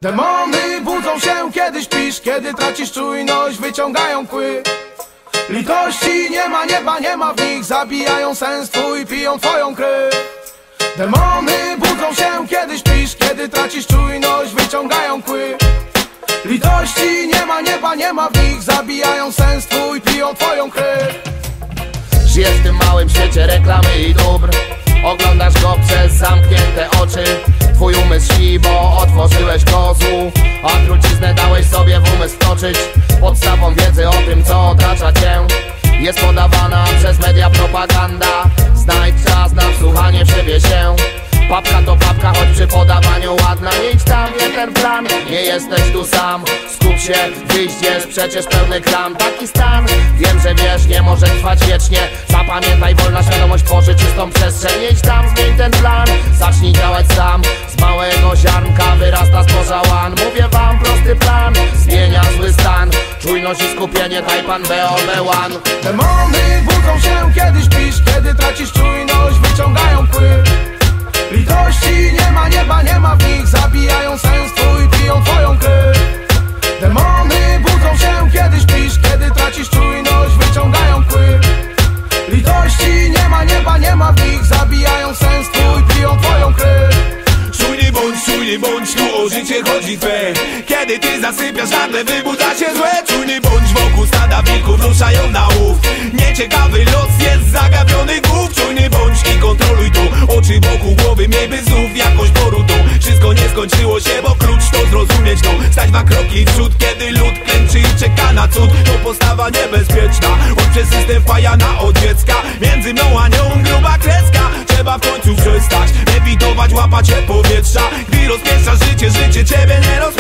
Demony budzą się, kiedy śpisz, kiedy tracisz czujność, wyciągają kły. Litości nie ma, nieba nie ma w nich, zabijają sens twój, piją twoją krew. Demony budzą się, kiedy śpisz, kiedy tracisz czujność, wyciągają kły. Litości nie ma, nieba nie ma w nich, zabijają sens twój, piją twoją krew. Żyjesz w tym małym świecie reklamy i dóbr, oglądasz go przez zamknięte oczy. Twój umysł śpi, bo otworzyłeś kozłu, a truciznę dałeś sobie w umysł wtoczyć. Podstawą wiedzy o tym, co otacza cię, jest podawana przez media propaganda. Znajdź czas na wsłuchanie w siebie się. Papka to papka, choć przy podawaniu ładna. Nie idź tam, nie ten plan, nie jesteś tu sam. Skup się, wyjść jest przecież pełny kram. Taki stan, wiem, że wiesz, nie może trwać wiecznie. Zapamiętaj, wolna świadomość tworzy czystą przestrzeń. Nie idź tam, zmień ten plan, zacznij działać sam. Z małego ziarnka wyrasta zboża łan. Mówię wam, prosty plan, zmienia zły stan. Czujność i skupienie, Tajpan BOB1. Demony budzą się, kiedy śpisz, kiedy tracisz czujność, wyciągają kły. Litości nie ma, nieba nie ma w nich, zabijają sens twój, piją twoją krew. Demony budzą się, kiedy śpisz, kiedy tracisz czujność, wyciągają kły. Litości nie ma, nieba nie ma w nich, zabijają sens twój, piją twoją krew. Czujny bądź, tu o życie chodzi twe. Kiedy ty zasypiasz, nagle wybudza się złe. Czujny bądź, wokół stada wilków ruszają na łów. Nieciekawy los jest zagawionych głów. Czujny bądź i kontroluj tu oczy wokół głowy, miejby znów jakąś porutą. Wszystko nie skończyło się, bo klucz to zrozumieć to. Stać 2 kroki w przód, kiedy lud klęczy i czeka na cud. To postawa niebezpieczna, choć przez system wpajana od dziecka. Między mną a nią gruba kreska. Trzeba w końcu przestać lewitować, łapać się powietrza. Gdy rozpieszcza życie, życie ciebie nie rozpieszcza.